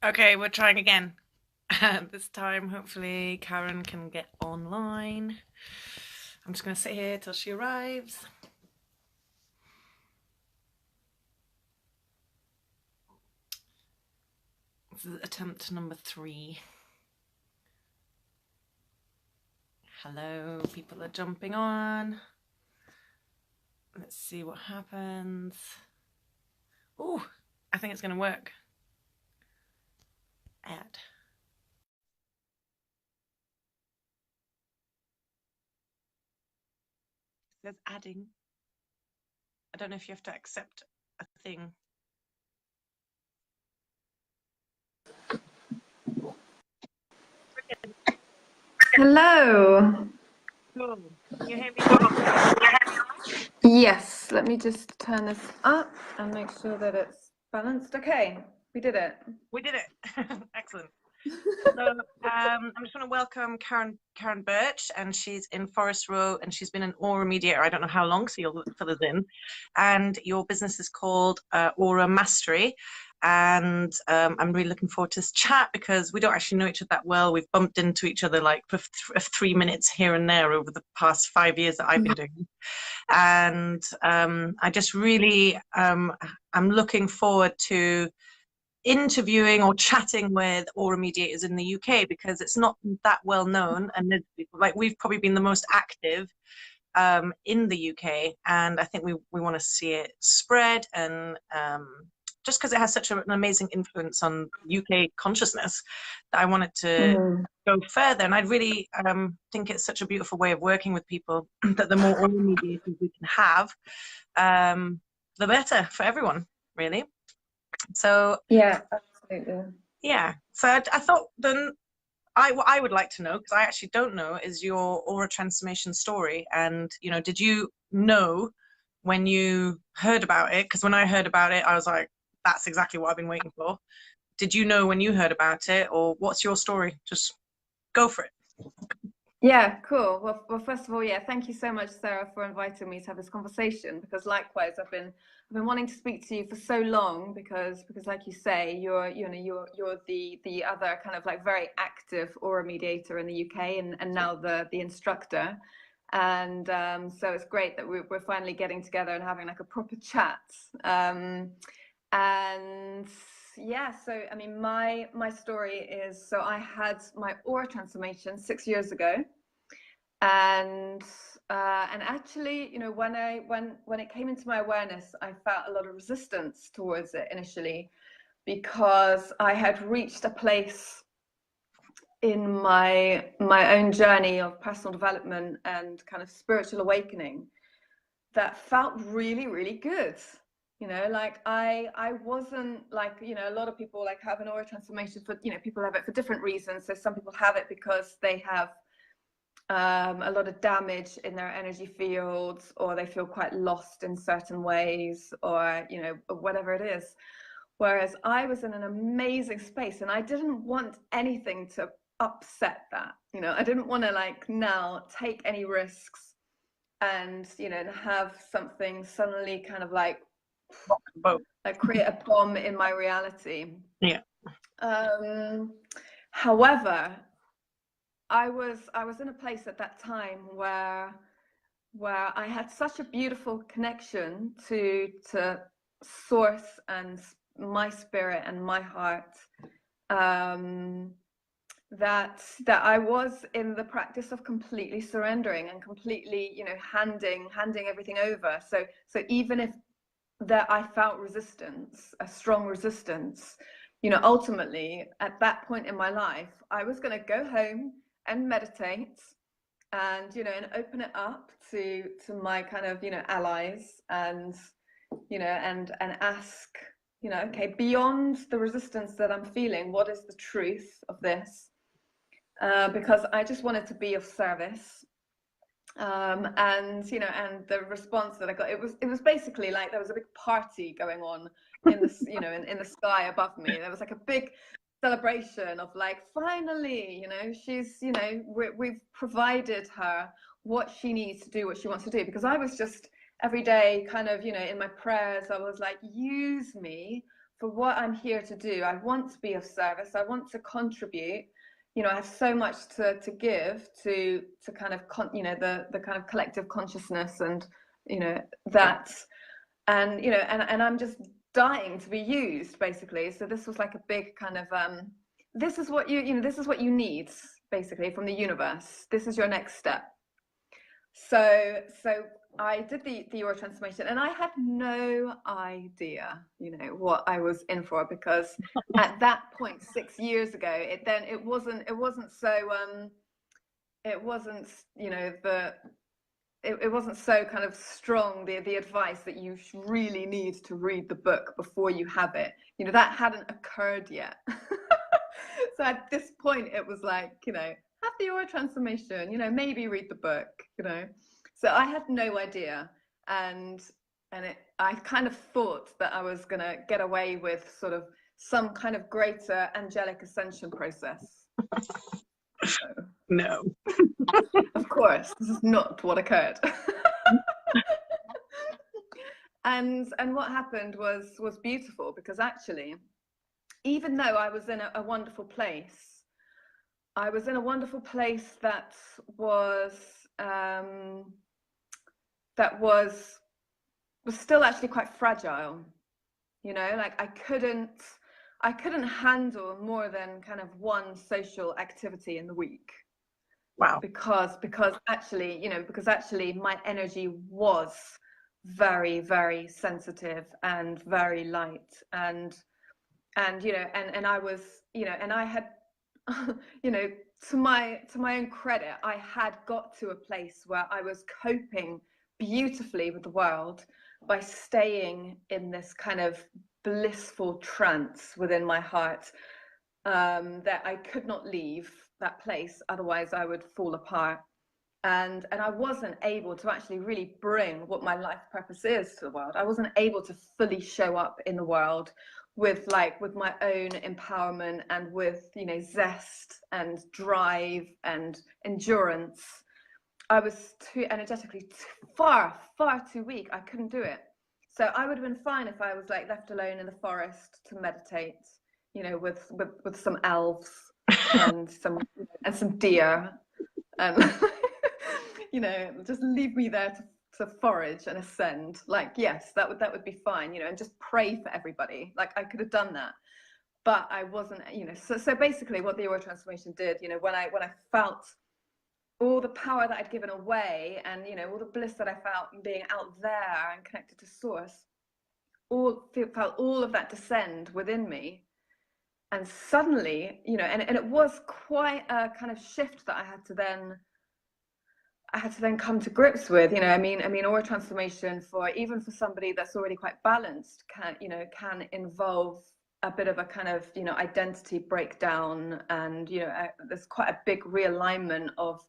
Okay, we're trying again. This time, hopefully, Karen can get online. I'm just going to sit here till she arrives. This is attempt number 3. Hello, people are jumping on. Let's see what happens. Oh, I think it's going to work. Add. There's adding. I don't know if you have to accept a thing. Hello. Cool. Can you hear me all right? Yes, let me just turn this up and make sure that it's balanced. Okay, we did it. We did it. Excellent. So I'm just want to welcome Karen Birch, and she's in Forest Row, and she's been an Aura mediator. I don't know how long, so you'll fill us in. And your business is called Aura Mastery, and I'm really looking forward to this chat because we don't actually know each other that well. We've bumped into each other like for 3 minutes here and there over the past 5 years that I've been doing it. And I just really I'm looking forward to interviewing or chatting with aura mediators in the UK because it's not that well known, and like we've probably been the most active in the UK, and I think we want to see it spread, and just because it has such an amazing influence on UK consciousness, that I wanted to Mm. go further. And I really think it's such a beautiful way of working with people that the more aura mediators we can have, the better for everyone, really. So Yeah, absolutely. yeah, so I thought then what I would like to know, because I actually don't know, is your aura transformation story. And did you know when you heard about it? Because when I heard about it, I was like, that's exactly what I've been waiting for. Did you know when you heard about it, or what's your story? Just go for it. Yeah, cool. Well, first of all, yeah, thank you so much, Sarah, for inviting me to have this conversation. Because likewise, I've been wanting to speak to you for so long. Because like you say, you're the other kind of like very active aura mediator in the UK, and now the instructor. And so it's great that we're finally getting together and having like a proper chat. And yeah, so I mean, my story is, so I had my aura transformation 6 years ago, and actually, when it came into my awareness, I felt a lot of resistance towards it initially, because I had reached a place in my own journey of personal development and kind of spiritual awakening that felt really, really good. Like I wasn't like, a lot of people like have an aura transformation for, people have it for different reasons. So some people have it because they have a lot of damage in their energy fields, or they feel quite lost in certain ways, or whatever it is. Whereas I was in an amazing space, and I didn't want anything to upset that. I didn't want to like now take any risks, and and have something suddenly kind of like Both. create a bomb in my reality. Yeah. um However, I was in a place at that time where I had such a beautiful connection to source and my spirit and my heart, um that I was in the practice of completely surrendering and completely, handing everything over. So even if that I felt resistance, a strong resistance, ultimately at that point in my life, I was going to go home and meditate, and and open it up to my kind of allies, and and ask, okay, beyond the resistance that I'm feeling, what is the truth of this? Because I just wanted to be of service. And and the response that I got, it was basically like there was a big party going on in this, in the sky above me. There was like a big celebration of like, finally, she's, we've provided her what she needs to do, what she wants to do. Because I was just every day kind of, in my prayers, I was like, use me what I'm here to do. I want to be of service. I want to contribute. You know, I have so much to give to kind of the kind of collective consciousness, and you know that, and you know, and I'm just dying to be used, basically. So this was like a big kind of this is what this is what you need, basically, from the universe. This is your next step. So I did the Aura transformation, and I had no idea, you know, what I was in for, because at that point 6 years ago, it wasn't so it wasn't, you know, it wasn't so kind of strong, the advice that you really need to read the book before you have it. You know, that hadn't occurred yet. So at this point, it was like, you know, have the Aura transformation, you know, maybe read the book, you know. So I had no idea, and I kind of thought that I was going to get away with sort of some kind of greater angelic ascension process. So, no. Of course, this is not what occurred. And what happened was beautiful, because actually, even though I was in a wonderful place, I was in a wonderful place that was still actually quite fragile. You know, like I couldn't handle more than kind of one social activity in the week. Wow. Because actually, you know, because actually my energy was very, very sensitive and very light, and you know, and I was, you know, and I had you know, to my own credit, I had got to a place where I was coping beautifully with the world by staying in this kind of blissful trance within my heart, that I could not leave that place, otherwise I would fall apart. And I wasn't able to actually really bring what my life purpose is to the world. I wasn't able to fully show up in the world with my own empowerment and with, you know, zest and drive and endurance. I was too energetically far too weak. I couldn't do it. So I would have been fine if I was like left alone in the forest to meditate, you know, with some elves and some deer, and you know, just leave me there to forage and ascend. Like, yes, that would be fine, you know, and just pray for everybody. Like, I could have done that, but I wasn't, you know. So basically, what the Aura transformation did, you know, when I felt all the power that I'd given away, and you know, all the bliss that I felt in being out there and connected to source, felt all of that descend within me. And suddenly, you know, and it was quite a kind of shift that I had to then come to grips with. You know, I mean, Aura transformation, even for somebody that's already quite balanced, can involve a bit of a kind of, you know, identity breakdown, and you know, there's quite a big realignment of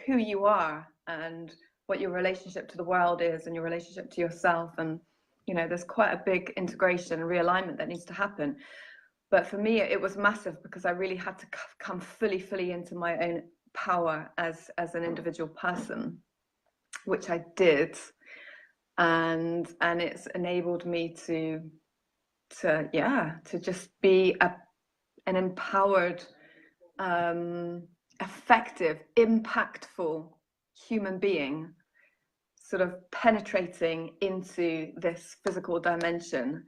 who you are and what your relationship to the world is, and your relationship to yourself. And you know, there's quite a big integration and realignment that needs to happen. But for me, it was massive, because I really had to come fully into my own power as an individual person, which I did, and it's enabled me to just be an empowered, effective, impactful human being, sort of penetrating into this physical dimension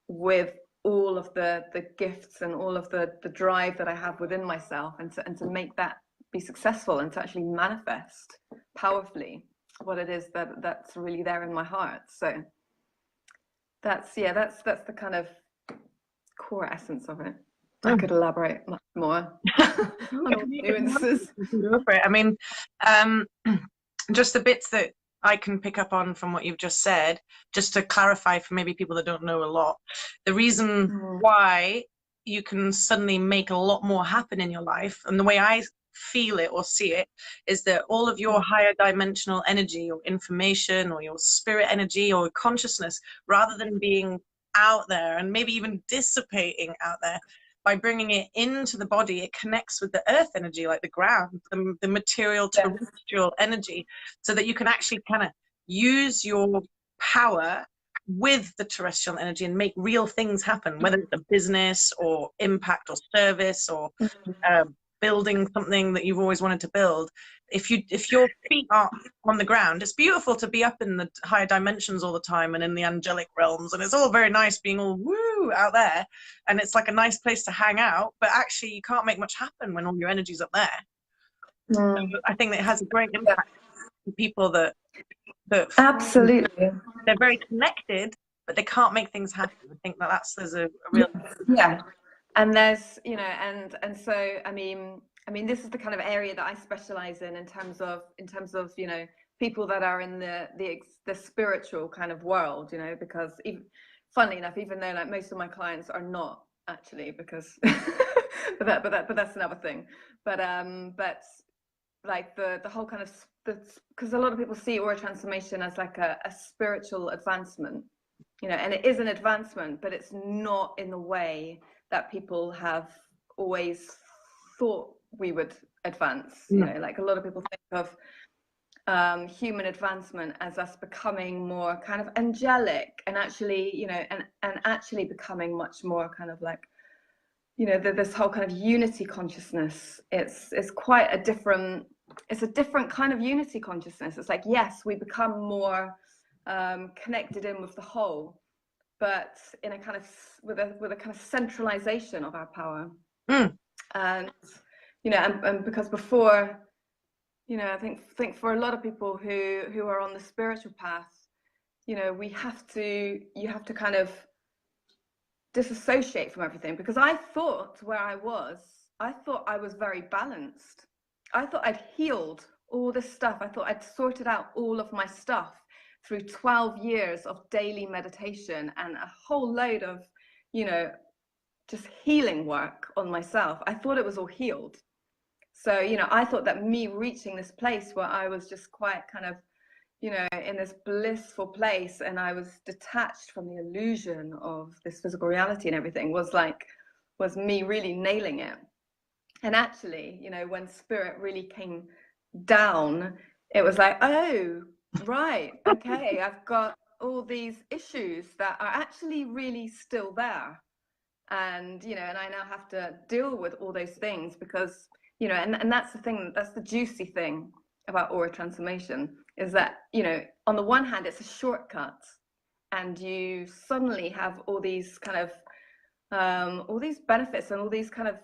with all of the gifts and all of the drive that I have within myself, and to make that be successful, and to actually manifest powerfully what it is that's really there in my heart. So that's the kind of core essence of it. I could elaborate much more on nuances. I mean, just the bits that I can pick up on from what you've just said, just to clarify for maybe people that don't know a lot, the reason why you can suddenly make a lot more happen in your life, and the way I feel it or see it, is that all of your higher dimensional energy or information or your spirit energy or consciousness, rather than being out there and maybe even dissipating out there, by bringing it into the body, it connects with the earth energy, like the ground, the material terrestrial energy, so that you can actually kind of use your power with the terrestrial energy and make real things happen, whether it's a business or impact or service or building something that you've always wanted to build. If your feet are on the ground, it's beautiful to be up in the higher dimensions all the time and in the angelic realms, and it's all very nice being all woo out there, and it's like a nice place to hang out, but actually you can't make much happen when all your energy's up there. So I think that it has a great impact to people that absolutely, they're very connected, but they can't make things happen. I think there's a real and there's, you know, and so I mean this is the kind of area that I specialize in terms of you know, people that are in the spiritual kind of world, you know, because funnily enough, even though like most of my clients are not actually, because but that's another thing, but like the whole kind of, because a lot of people see aura transformation as like a spiritual advancement, you know, and it is an advancement, but it's not in the way that people have always thought we would advance. You know, like a lot of people think of human advancement as us becoming more kind of angelic, and actually, you know, and actually becoming much more kind of like, you know, this whole kind of unity consciousness. It's quite a different, it's a different kind of unity consciousness. It's like, yes, we become more connected in with the whole, but in a kind of with a kind of centralization of our power. And you know, and because before, you know, I think for a lot of people who are on the spiritual path, you know, you have to kind of disassociate from everything, because I thought I thought I was very balanced. I thought I'd healed all this stuff. I thought I'd sorted out all of my stuff through 12 years of daily meditation and a whole load of, you know, just healing work on myself. I thought it was all healed. So, you know, I thought that me reaching this place where I was just quite kind of, you know, in this blissful place, and I was detached from the illusion of this physical reality and everything, was me really nailing it. And actually, you know, when spirit really came down, it was like, oh, right, okay, I've got all these issues that are actually really still there. And, you know, and I now have to deal with all those things because, you know, and that's the thing, that's the juicy thing about aura transformation, is that, you know, on the one hand, it's a shortcut, and you suddenly have all these kind of, all these benefits and all these kind of,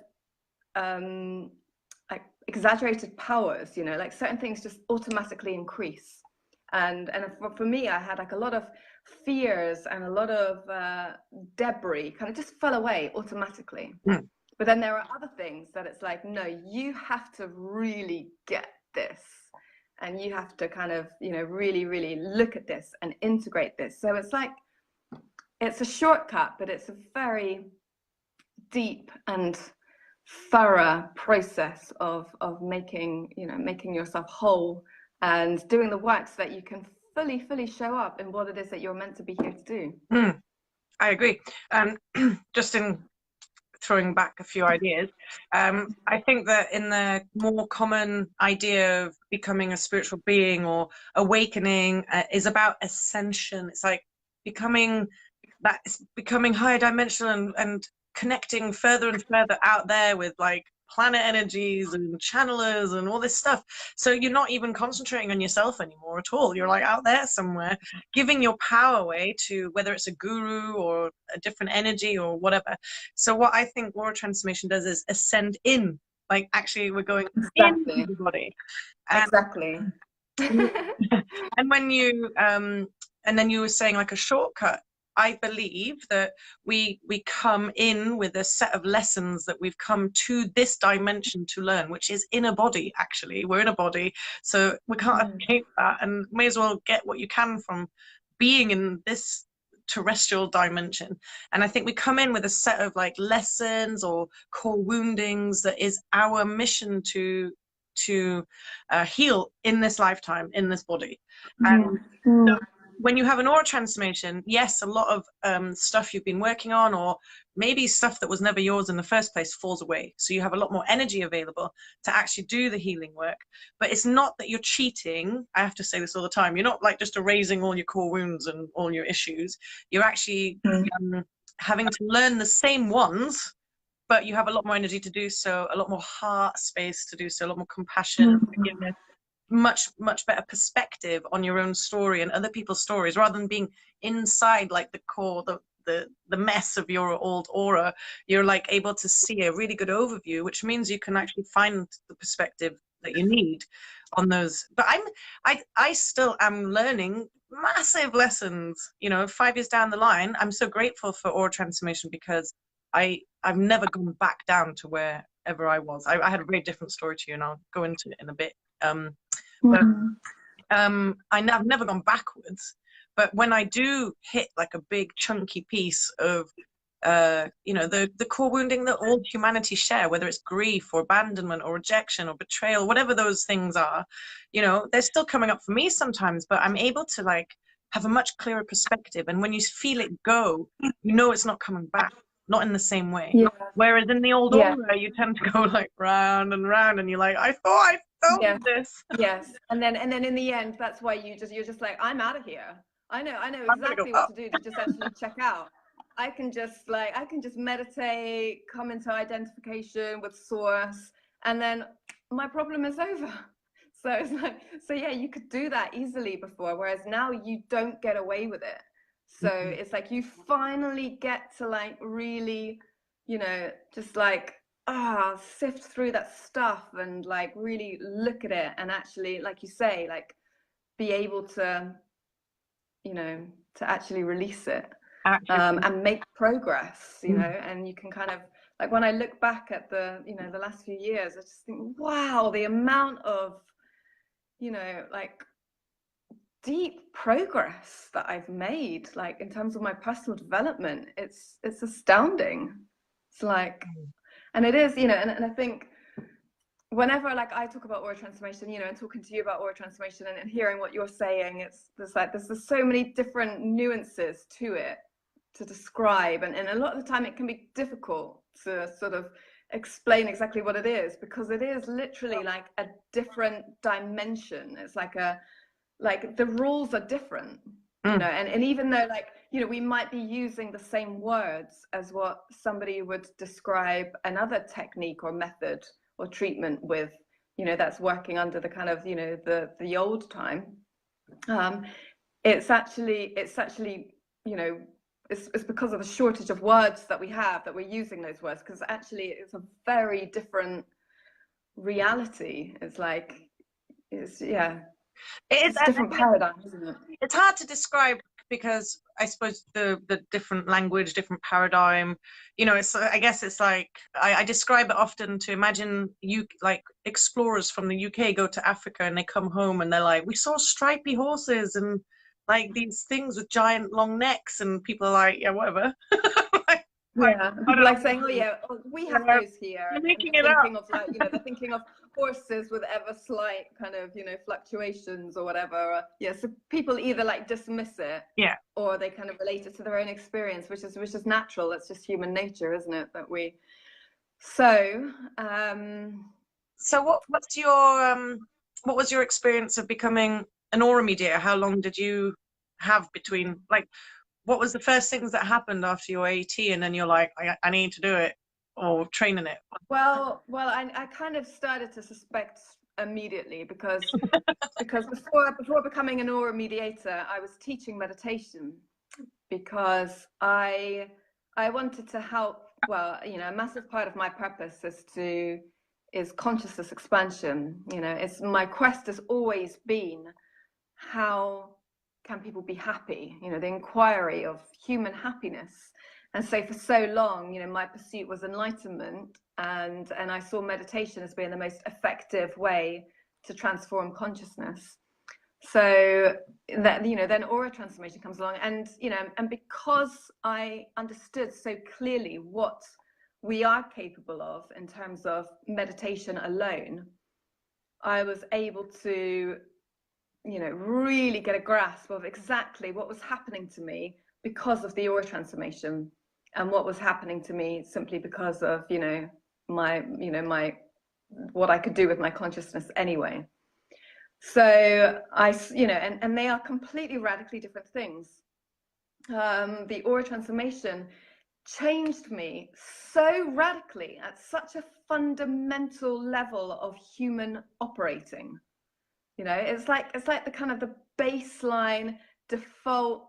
like exaggerated powers, you know, like certain things just automatically increase. And for me, I had like a lot of fears and a lot of debris kind of just fell away automatically. But then there are other things that it's like, no, you have to really get this, and you have to kind of, you know, really, really look at this and integrate this. So it's like, it's a shortcut, but it's a very deep and thorough process of making, you know, making yourself whole and doing the work so that you can fully show up in what it is that you're meant to be here to do. I agree. Just in throwing back a few ideas, I think that in the more common idea of becoming a spiritual being or awakening is about ascension. It's like becoming higher dimensional and connecting further and further out there with like planet energies and channelers and all this stuff. So you're not even concentrating on yourself anymore at all. You're like out there somewhere, giving your power away to whether it's a guru or a different energy or whatever. So what I think aura transformation does is ascend in, like actually we're going into the body. Exactly. And when you and then you were saying like a shortcut, I believe that we come in with a set of lessons that we've come to this dimension to learn, which is in a body. Actually, we're in a body, so we can't escape that, and may as well get what you can from being in this terrestrial dimension. And I think we come in with a set of like lessons or core woundings that is our mission to heal in this lifetime, in this body. And so when you have an aura transformation, yes, a lot of stuff you've been working on, or maybe stuff that was never yours in the first place, falls away. So you have a lot more energy available to actually do the healing work. But it's not that you're cheating. I have to say this all the time. You're not like just erasing all your core wounds and all your issues. You're actually having to learn the same ones, but you have a lot more energy to do so, a lot more heart space to do so, a lot more compassion, forgiveness, much better perspective on your own story and other people's stories, rather than being inside like the core, the mess of your old aura. You're like able to see a really good overview, which means you can actually find the perspective that you need on those. But I still am learning massive lessons, you know, 5 years down the line. I'm so grateful for aura transformation, because I've never gone back down to wherever I was. I had a very different story to you, and I'll go into it in a bit. But I've never gone backwards. But when I do hit like a big chunky piece of, you know, the core wounding that all humanity share, whether it's grief or abandonment or rejection or betrayal, whatever those things are, you know, they're still coming up for me sometimes, but I'm able to like have a much clearer perspective. And when you feel it go, you know it's not coming back, not in the same way. Yeah. Whereas in the old aura, you tend to go like round and round, and you're like, I thought I felt this. Yes. And then in the end, that's why you're just like, I'm out of here. I know exactly what to do to just actually check out. I can just meditate, come into identification with source, and then my problem is over. So it's like, so yeah, you could do that easily before, whereas now you don't get away with it. So it's like you finally get to like really, you know, just like sift through that stuff and like really look at it, and actually, like you say, like be able to, you know, to actually release it and make progress, you know. And you can kind of like, when I look back at the, you know, the last few years, I just think, wow, the amount of, you know, like deep progress that I've made, like in terms of my personal development. It's astounding. It's like, and it is, you know, and I think whenever like I talk about aura transformation, you know, and talking to you about aura transformation and hearing what you're saying, there's so many different nuances to it to describe, and a lot of the time it can be difficult to sort of explain exactly what it is, because it is literally like a different dimension. It's like the rules are different, you know, and even though, like, you know, we might be using the same words as what somebody would describe another technique or method or treatment with, you know, that's working under the kind of, you know, the old time. It's actually, you know, it's because of the shortage of words that we have that we're using those words, because actually it's a very different reality. It's like, it's a different paradigm, isn't it? It's hard to describe, because I suppose the different language, different paradigm, you know, it's, I guess it's like, I describe it often to imagine you like explorers from the UK go to Africa and they come home and they're like, we saw stripy horses and like these things with giant long necks, and people are like, yeah, whatever. Like saying, oh yeah, we have those here. You're making it up. Of like, you know, they're thinking of horses with ever slight kind of, you know, fluctuations or whatever. So people either like dismiss it, or they kind of relate it to their own experience, which is natural. That's just human nature, isn't it? That we. So what was your experience of becoming an aura mediator? How long did you have between, like, what was the first things that happened after your AET, and then you're like, I need to do it, or training it? Well, I kind of started to suspect immediately, because before becoming an aura mediator, I was teaching meditation, because I wanted to help. Well, you know, a massive part of my purpose is consciousness expansion. You know, my quest has always been, how can people be happy? You know, the inquiry of human happiness. And so for so long, you know, my pursuit was enlightenment, and I saw meditation as being the most effective way to transform consciousness. So that, you know, then aura transformation comes along, and, you know, and because I understood so clearly what we are capable of in terms of meditation alone, I was able to you know, really get a grasp of exactly what was happening to me because of the aura transformation, and what was happening to me simply because of, you know, my what I could do with my consciousness anyway. So you know, and they are completely radically different things. The aura transformation changed me so radically at such a fundamental level of human operating. You know, it's like the kind of the baseline default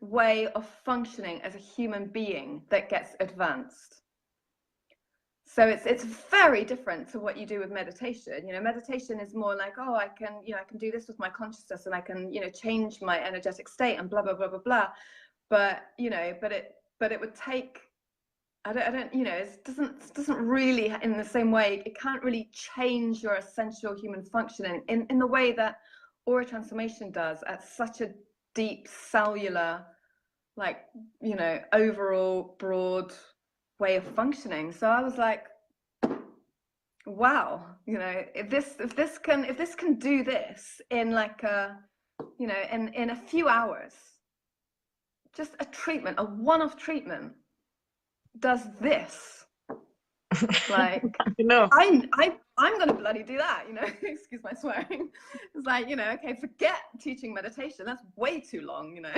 way of functioning as a human being that gets advanced. So it's very different to what you do with meditation. You know, meditation is more like, oh, I can, you know, I can do this with my consciousness, and I can, you know, change my energetic state and blah blah blah blah blah. But you know, but it would take, I don't, you know, it doesn't really, in the same way, it can't really change your essential human functioning in the way that aura transformation does at such a deep cellular, like, you know, overall broad way of functioning. So I was like, wow, you know, if this can do this in like a, you know, in a few hours, just a treatment, a one-off treatment does this, like, No. I'm gonna bloody do that, you know. Excuse my swearing. It's like, you know, okay, forget teaching meditation, that's way too long, you know.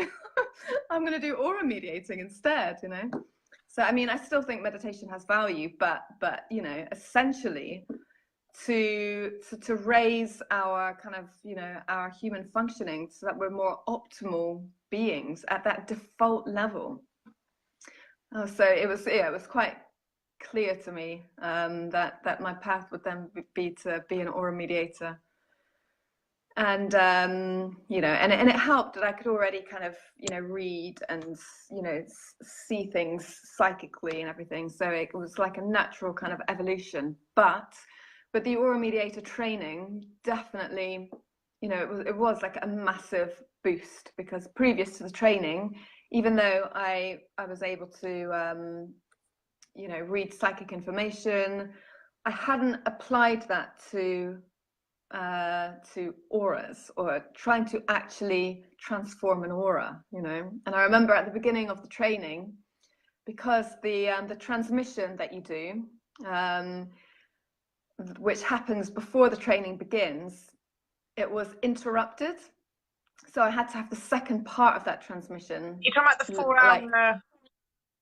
I'm gonna do aura mediating instead, you know. So I mean, I still think meditation has value, but you know, essentially to raise our kind of, you know, our human functioning so that we're more optimal beings at that default level. So it was quite clear to me that my path would then be to be an aura mediator. And you know, and it helped that I could already kind of, you know, read and, you know, see things psychically and everything. So it was like a natural kind of evolution. But the aura mediator training definitely, you know, it was like a massive boost, because previous to the training, even though I was able to you know, read psychic information, I hadn't applied that to auras, or trying to actually transform an aura, you know. And I remember at the beginning of the training, because the transmission that you do, which happens before the training begins, it was interrupted. So I had to have the second part of that transmission. You're talking about the 4-hour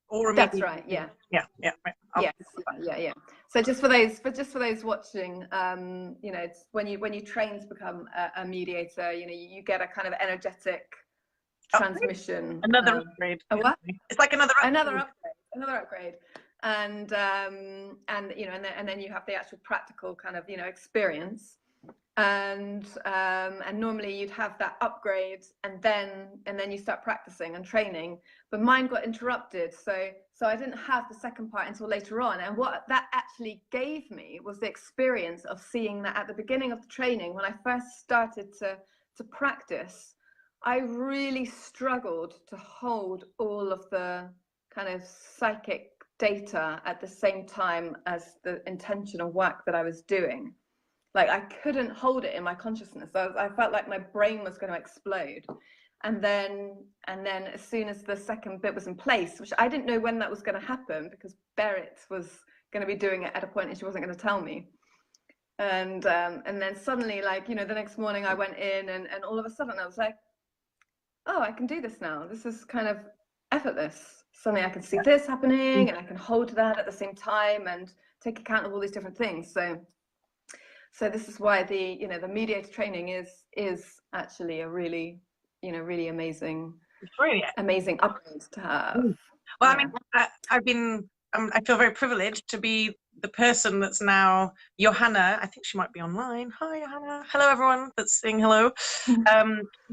aura That's mediation? right, yeah. Yeah, right. Yes, yeah. So just for those watching, you know, it's when you train to become a mediator, you know, you get a kind of energetic transmission. Another upgrade. What? It's like another upgrade. And you know, and then you have the actual practical kind of, you know, experience. And normally you'd have that upgrade, and then you start practicing and training, but mine got interrupted, so I didn't have the second part until later on. And what that actually gave me was the experience of seeing that at the beginning of the training, when I first started to practice, I really struggled to hold all of the kind of psychic data at the same time as the intentional work that I was doing. Like, I couldn't hold it in my consciousness. I felt like my brain was going to explode. And then as soon as the second bit was in place, which I didn't know when that was going to happen, because Berit was going to be doing it at a point and she wasn't going to tell me. And then suddenly, like, you know, the next morning I went in, and all of a sudden I was like, oh, I can do this now. This is kind of effortless. Suddenly I can see this happening, and I can hold that at the same time and take account of all these different things. So this is why the mediator training is actually a really, you know, really amazing upgrade to have. Well, yeah. I mean, I feel very privileged to be the person that's now Johanna. I think she might be online. Hi, Johanna. Hello, everyone that's saying hello.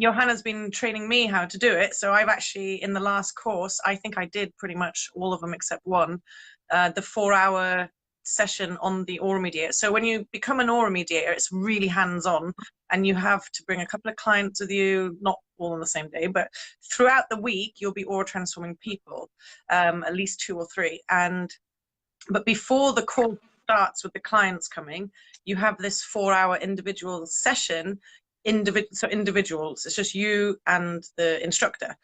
Johanna's been training me how to do it. So I've actually, in the last course, I think I did pretty much all of them except one, the 4-hour session on the aura mediator. So when you become an aura mediator, it's really hands-on, and you have to bring a couple of clients with you, not all on the same day, but throughout the week you'll be aura transforming people, at least 2 or 3. But before the course starts with the clients coming, you have this 4-hour individual session individuals. It's just you and the instructor.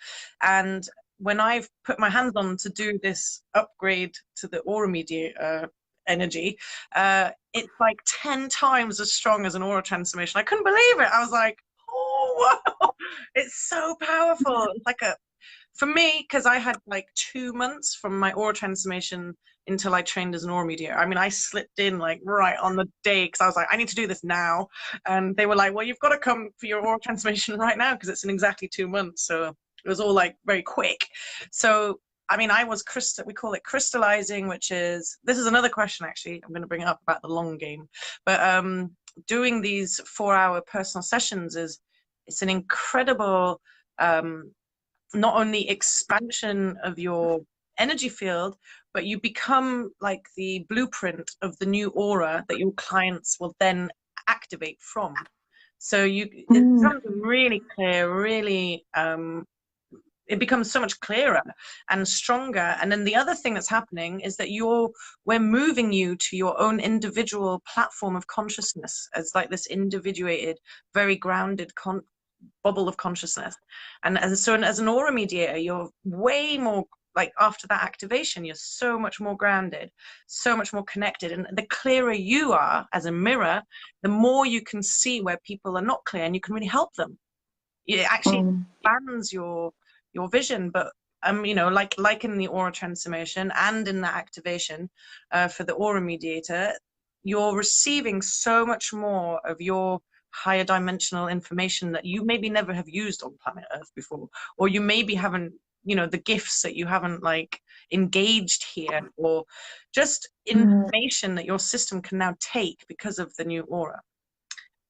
And when I've put my hands on to do this upgrade to the aura mediator energy, it's like 10 times as strong as an aura transformation. I couldn't believe it. I was like, oh, wow, it's so powerful. It's like for me, because I had like 2 months from my aura transformation until I trained as an aura mediator. I mean, I slipped in like right on the day because I was like, I need to do this now. And they were like, well, you've got to come for your aura transformation right now because it's in exactly 2 months. So it was all like very quick. So, I mean, we call it crystallizing, which is, this is another question actually, I'm going to bring it up about the long game. But doing these 4-hour personal sessions it's an incredible, not only expansion of your energy field, but you become like the blueprint of the new aura that your clients will then activate from. So it becomes really clear, really, it becomes so much clearer and stronger. And then the other thing that's happening is that we're moving you to your own individual platform of consciousness as like this individuated, very grounded bubble of consciousness. And as an aura mediator, you're way more, like after that activation, you're so much more grounded, so much more connected. And the clearer you are as a mirror, the more you can see where people are not clear and you can really help them. It actually expands your vision. But you know, like in the aura transformation and in the activation for the aura mediator, you're receiving so much more of your higher dimensional information that you maybe never have used on planet Earth before, or you maybe haven't, you know, the gifts that you haven't like engaged here, or just information that your system can now take because of the new aura.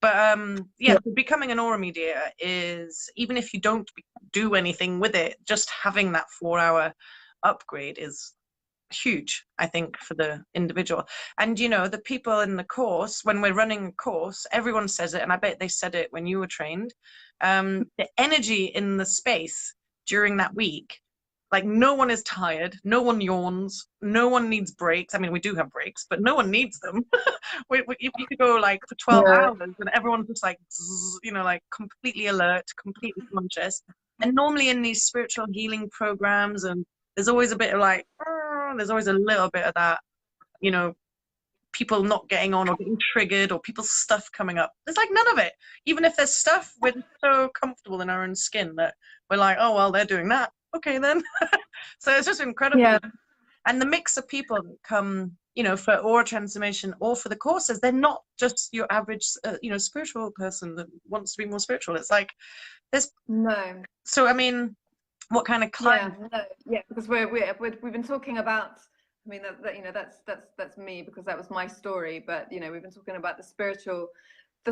But yeah, becoming an aura mediator is, even if you don't do anything with it, just having that 4-hour upgrade is huge, I think, for the individual. And you know, the people in the course, when we're running a course, everyone says it, and I bet they said it when you were trained, the energy in the space during that week, like no one is tired, no one yawns, no one needs breaks. I mean, we do have breaks, but no one needs them. You could go like for 12 hours and everyone's just like, you know, like completely alert, completely conscious. And normally in these spiritual healing programs, and there's always a bit of like, there's always a little bit of that, you know, people not getting on or getting triggered or people's stuff coming up. There's like none of it. Even if there's stuff, we're so comfortable in our own skin that we're like, oh, well, they're doing that. Okay, then. So it's just incredible. Yeah. And the mix of people that come, you know, for aura transformation or for the courses, they're not just your average, you know, spiritual person that wants to be more spiritual. It's like, there's no. So, I mean, what kind of client? Because we've been talking about, I mean, that you know, that's me, because that was my story. But you know, we've been talking about the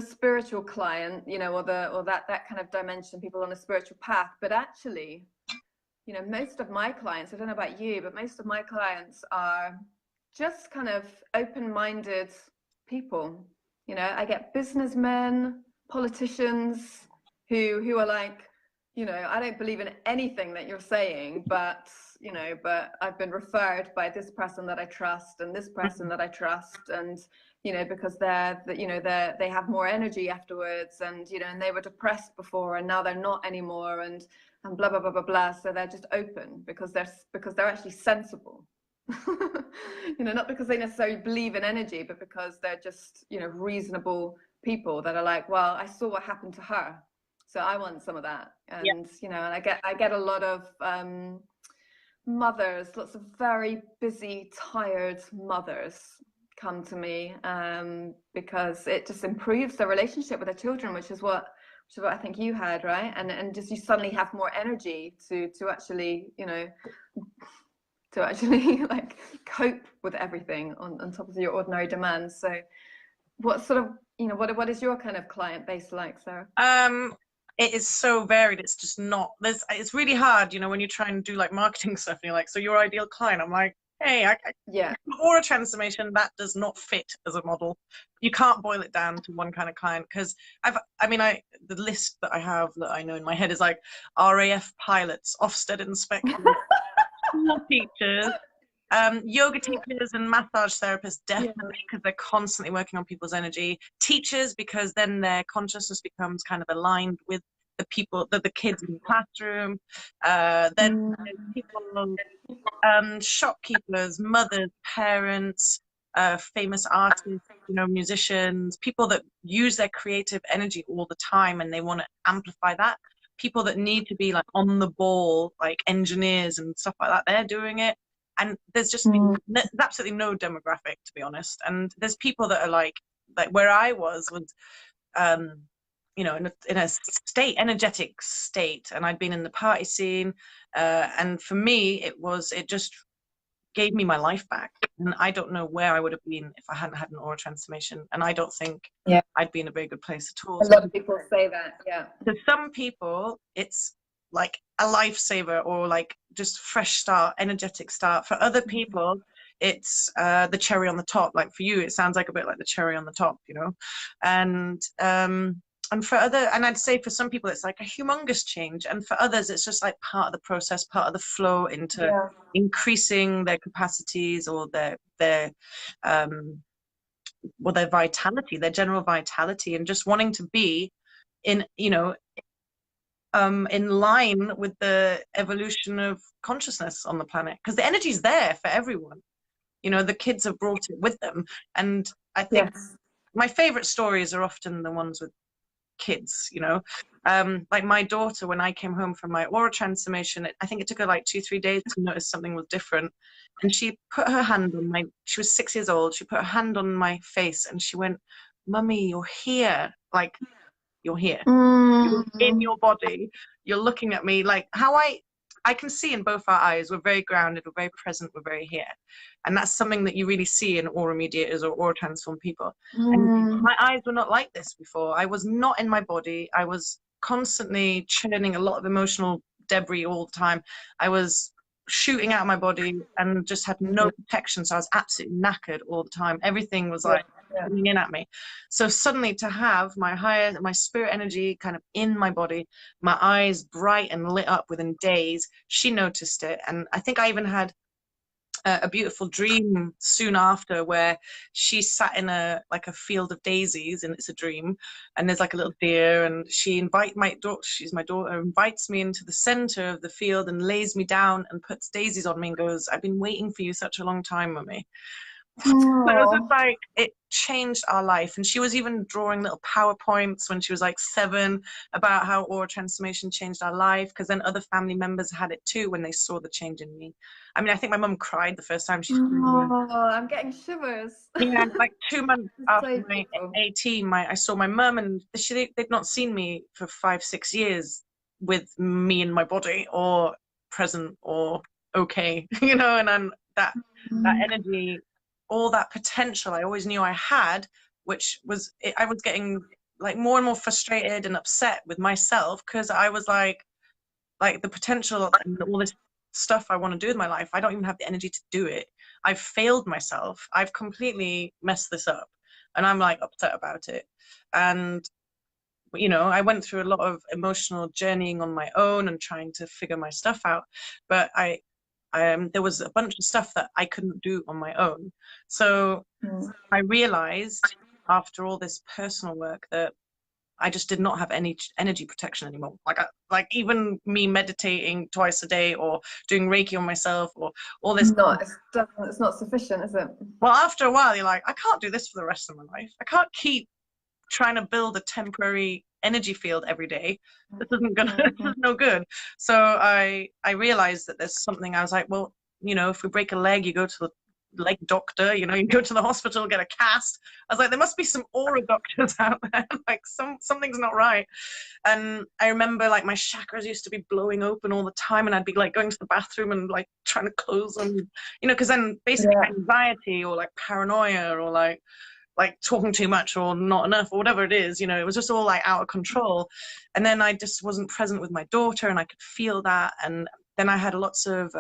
spiritual client, you know, or that kind of dimension, people on a spiritual path. But actually, you know, most of my clients, I don't know about you, but most of my clients are just kind of open-minded people. You know, I get businessmen, politicians who are like, you know, I don't believe in anything that you're saying, but, you know, but I've been referred by this person that I trust and this person that I trust, and, you know, because they have more energy afterwards, and, you know, and they were depressed before and now they're not anymore, and blah, blah, blah, blah, blah. So they're just open because they're actually sensible. You know, not because they necessarily believe in energy, but because they're just, you know, reasonable people that are like, well, I saw what happened to her, so I want some of that. And you know, and I get a lot of mothers, lots of very busy, tired mothers come to me because it just improves their relationship with their children, which is what I think you had, right? And just you suddenly have more energy to actually, you know, to actually like cope with everything on top of your ordinary demands. So what sort of, you know, what is your kind of client base like, Sarah? It is so varied. It's just not, it's really hard, you know, when you try and do like marketing stuff and you're like, so your ideal client, I'm like, hey, aura transformation, that does not fit as a model. You can't boil it down to one kind of client, because the list that I have that I know in my head is like RAF pilots, Ofsted inspectors, school teachers, Yoga teachers and massage therapists, definitely, because they're constantly working on people's energy. Teachers, because then their consciousness becomes kind of aligned with the people, the kids in the classroom. Then there's people, shopkeepers, mothers, parents, famous artists, you know, musicians, people that use their creative energy all the time and they want to amplify that. People that need to be like on the ball, like engineers and stuff like that, they're doing it. And there's just there's absolutely no demographic, to be honest. And there's people that are like where I was, you know, in a state, energetic state, and I'd been in the party scene, and for me, it just gave me my life back. And I don't know where I would have been if I hadn't had an aura transformation. And I don't think I'd be in a very good place at all. A lot of people say that, yeah. To some people, it's like a lifesaver or like just fresh start, energetic start. For other people, it's the cherry on the top. Like for you, it sounds like a bit like the cherry on the top, you know. And for other, and I'd say for some people it's like a humongous change, and for others it's just like part of the process, part of the flow into increasing their capacities or their vitality, their general vitality, and just wanting to be in, you know, in line with the evolution of consciousness on the planet, because the energy's there for everyone. You know, the kids have brought it with them, and I think my favorite stories are often the ones with kids, you know. Like my daughter, when I came home from my aura transformation, I think it took her like 2-3 days to notice something was different, and she put her hand on she was 6 years old, she put her hand on my face and she went, "Mummy, you're here, like you're here, you're in your body, you're looking at me." Like how I can see in both our eyes, we're very grounded, we're very present, we're very here. And that's something that you really see in aura mediators or aura transformed people. And my eyes were not like this before. I was not in my body. I was constantly churning a lot of emotional debris all the time. I was shooting out of my body and just had no protection. So I was absolutely knackered all the time. Everything was like coming in at me. So suddenly to have my spirit energy kind of in my body, my eyes bright and lit up within days, she noticed it. And I think I even had a beautiful dream soon after where she sat in a field of daisies, and it's a dream, and there's like a little deer, and she's my daughter, invites me into the center of the field and lays me down and puts daisies on me and goes, "I've been waiting for you such a long time, Mummy." So it was just like, it changed our life. And she was even drawing little PowerPoints when she was like 7 about how aura transformation changed our life, because then other family members had it too when they saw the change in me. I mean, I think my mum cried the first time she saw me. I'm getting shivers. Yeah, like 2 months after my 18, I saw my mum, and they'd not seen me for 5-6 years with me in my body, or present, or okay, you know. And then that energy, all that potential I always knew I had, which was, I was getting like more and more frustrated and upset with myself, because I was like the potential and all this stuff I want to do with my life, I don't even have the energy to do it. I've failed myself. I've completely messed this up, and I'm like upset about it. And you know, I went through a lot of emotional journeying on my own and trying to figure my stuff out, but there was a bunch of stuff that I couldn't do on my own. So I realized after all this personal work that I just did not have any energy protection anymore. Like even me meditating twice a day or doing Reiki on myself or all this. It's not sufficient, is it? Well, after a while, you're like, I can't do this for the rest of my life. I can't keep trying to build a temporary energy field every day. This isn't gonna, this is no good. So I realized that there's something. I was like, well, you know, if we break a leg, you go to the leg doctor, you know, you go to the hospital, get a cast. I was like, there must be some aura doctors out there. Like something's not right. And I remember like my chakras used to be blowing open all the time, and I'd be like going to the bathroom and like trying to close them, you know, because then basically anxiety or like paranoia or like talking too much or not enough or whatever it is, you know, it was just all like out of control. And then I just wasn't present with my daughter, and I could feel that. And then I had lots of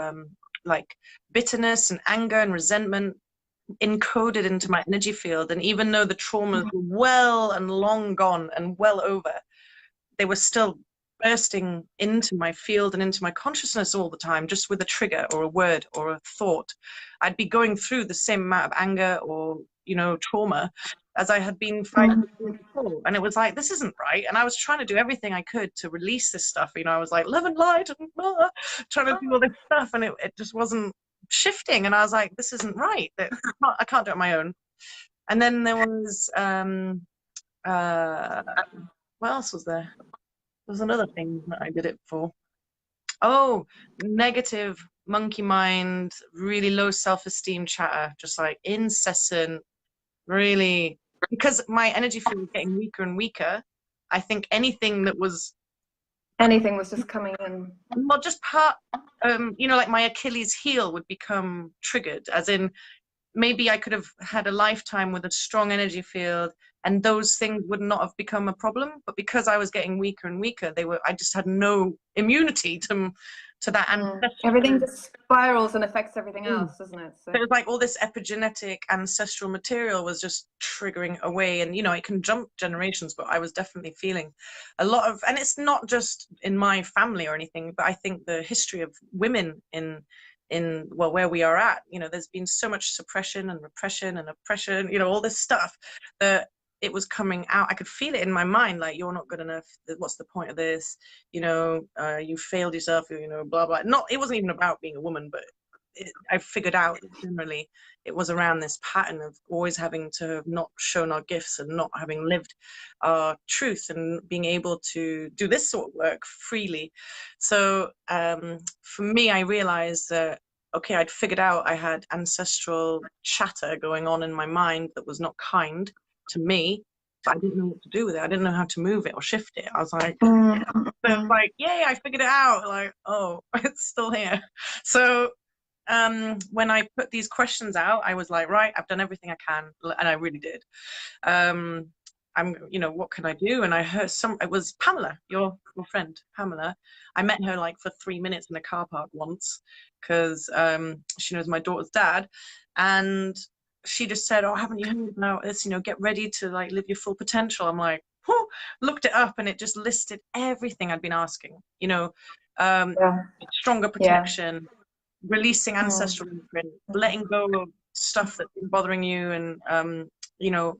like bitterness and anger and resentment encoded into my energy field. And even though the traumas were well and long gone and well over, they were still bursting into my field and into my consciousness all the time, just with a trigger or a word or a thought. I'd be going through the same amount of anger or, you know, trauma as I had been fighting before. And it was like, this isn't right. And I was trying to do everything I could to release this stuff. You know, I was like, love and light, and trying to do all this stuff. And it just wasn't shifting. And I was like, this isn't right. I can't do it on my own. And then there was, what else was there? There was another thing that I did it for. Oh, negative monkey mind, really low self-esteem chatter, just like incessant, really, because my energy field was getting weaker and weaker. I think anything was just coming in. Well, just part, you know, like my Achilles heel would become triggered, as in maybe I could have had a lifetime with a strong energy field and those things would not have become a problem. But because I was getting weaker and weaker, I just had no immunity to that ancestral. Everything just spirals and affects everything else, doesn't it? So it was like all this epigenetic ancestral material was just triggering away, and you know, it can jump generations, but I was definitely feeling a lot of, and it's not just in my family or anything, but I think the history of women in well, where we are at, you know, there's been so much suppression and repression and oppression, you know, all this stuff that it was coming out. I could feel it in my mind, like, you're not good enough, what's the point of this, you know, you failed yourself, you know, blah blah. It wasn't even about being a woman, but I figured out that generally it was around this pattern of always having to have not shown our gifts and not having lived our truth and being able to do this sort of work freely. So for me, I realized that, okay, I'd figured out I had ancestral chatter going on in my mind that was not kind to me, but I didn't know what to do with it. I didn't know how to move it or shift it. I was like, like, yay, I figured it out. Like, oh, it's still here. So when I put these questions out, I was like, right, I've done everything I can, and I really did. You know, what can I do? And I heard it was Pamela, your friend, Pamela. I met her like for 3 minutes in a car park once, because she knows my daughter's dad, and she just said, oh, haven't you heard about this? You know, get ready to like live your full potential. I'm like, whew, looked it up, and it just listed everything I'd been asking, you know, stronger protection, releasing ancestral imprint, letting go of stuff that's been bothering you, and you know,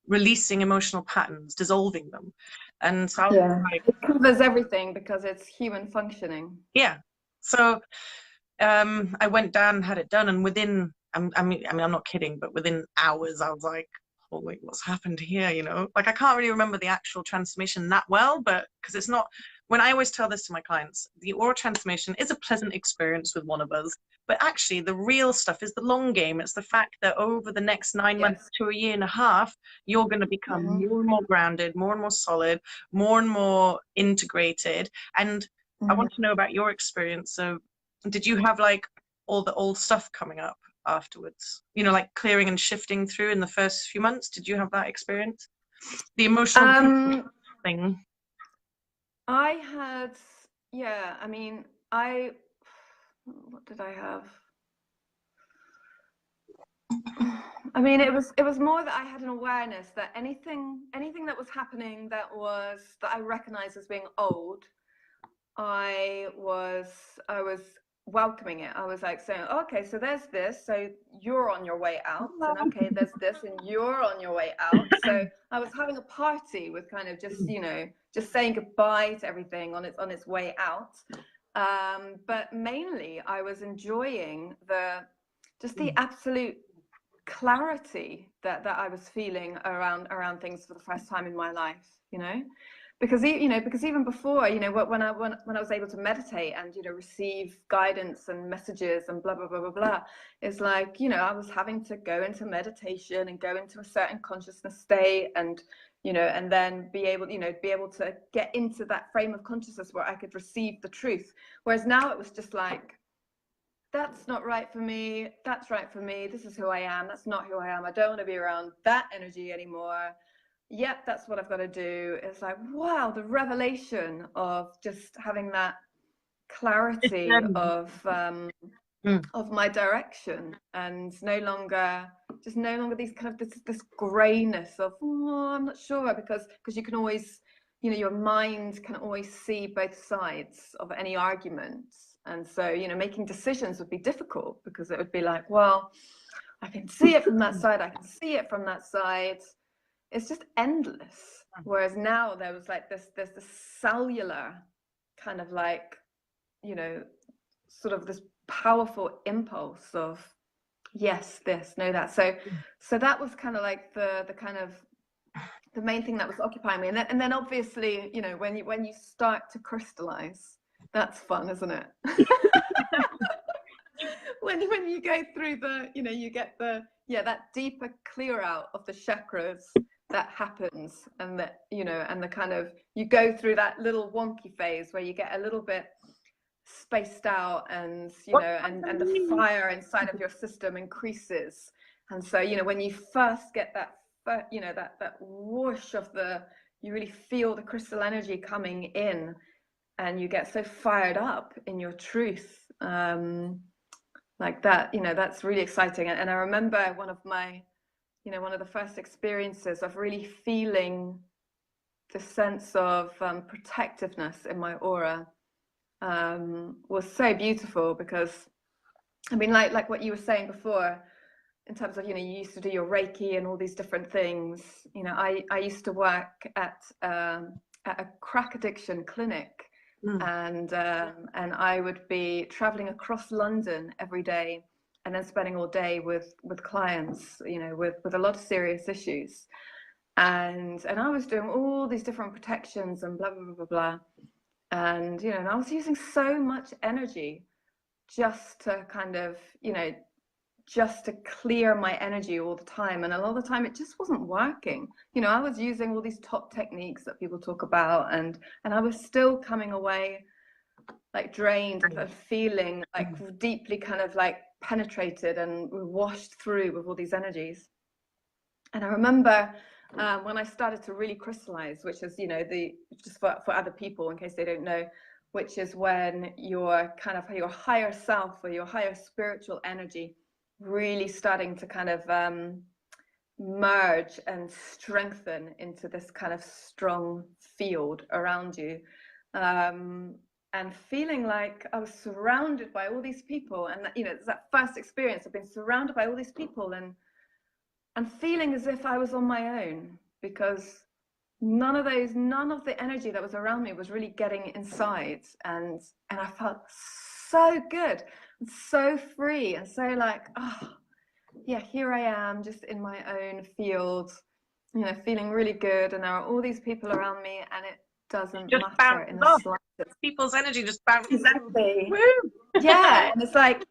releasing emotional patterns, dissolving them. And so like, it covers everything because it's human functioning. Yeah. So I went down and had it done, and within, I mean, I'm not kidding, but within hours, I was like, holy, what's happened here? You know, like, I can't really remember the actual transformation that well, but because it's not, when I always tell this to my clients, the aura transformation is a pleasant experience with one of us, but actually the real stuff is the long game. It's the fact that over the next 9 months to a year and a half, you're going to become more and more grounded, more and more solid, more and more integrated. And I want to know about your experience of, did you have like all the old stuff coming up afterwards, you know, like clearing and shifting through in the first few months? Did you have that experience, the emotional thing? I had, I mean, what did I have? I mean, it was more that I had an awareness that anything that was happening that I recognized as being old, I was welcoming it. I was like saying, okay, so there's this, so you're on your way out, and okay, there's this, and you're on your way out. So I was having a party with kind of just, you know, just saying goodbye to everything on its way out. But mainly I was enjoying the absolute clarity that I was feeling around things for the first time in my life, you know. Because even before, you know, when I was able to meditate and, you know, receive guidance and messages and blah blah blah blah blah, it's like, you know, I was having to go into meditation and go into a certain consciousness state, and, you know, and then be able to get into that frame of consciousness where I could receive the truth. Whereas now it was just like, that's not right for me, that's right for me, this is who I am, that's not who I am, I don't want to be around that energy anymore. Yep, that's what I've got to do. It's like, wow, the revelation of just having that clarity of my direction, and no longer these kind of this grayness of, oh, I'm not sure, because you can always you know, your mind can always see both sides of any argument. And so, you know, making decisions would be difficult because it would be like, well, I can see it from that side, I can see it from that side. It's just endless. Whereas now there was like there's this cellular kind of like, you know, sort of this powerful impulse of yes, this, no, that. So that was kind of like the kind of the main thing that was occupying me. And then obviously, you know, when you start to crystallize, that's fun, isn't it? when you go through the, you know, you get the, yeah, that deeper clear out of the chakras that happens, and that, you know, and the kind of, you go through that little wonky phase where you get a little bit spaced out, and you know, and the fire inside of your system increases. And so, you know, when you first get that, you know, that whoosh of the, you really feel the crystal energy coming in, and you get so fired up in your truth, like that, you know, that's really exciting. And I remember one of my, you know, one of the first experiences of really feeling the sense of protectiveness in my aura was so beautiful, because I mean, like what you were saying before, in terms of, you know, you used to do your Reiki and all these different things. You know, I used to work at a crack addiction clinic, and I would be traveling across London every day, and then spending all day with clients, you know, with a lot of serious issues, and I was doing all these different protections and blah blah blah blah blah, and you know, and I was using so much energy just to kind of, you know, just to clear my energy all the time. And a lot of the time it just wasn't working. You know, I was using all these top techniques that people talk about, and I was still coming away like drained and feeling like deeply kind of like penetrated and washed through with all these energies. And I remember when I started to really crystallize, which is, you know, the, just for other people in case they don't know, which is when your kind of your higher self or your higher spiritual energy really starting to kind of merge and strengthen into this kind of strong field around you, and feeling like I was surrounded by all these people, and that, you know, it's that first experience of being surrounded by all these people, and feeling as if I was on my own, because none of the energy that was around me was really getting inside, and I felt so good and so free, and so like, oh yeah, here I am just in my own field, you know, feeling really good, and there are all these people around me, and it doesn't just matter in the slightest. People's energy just bounces. Exactly. Yeah, and it's like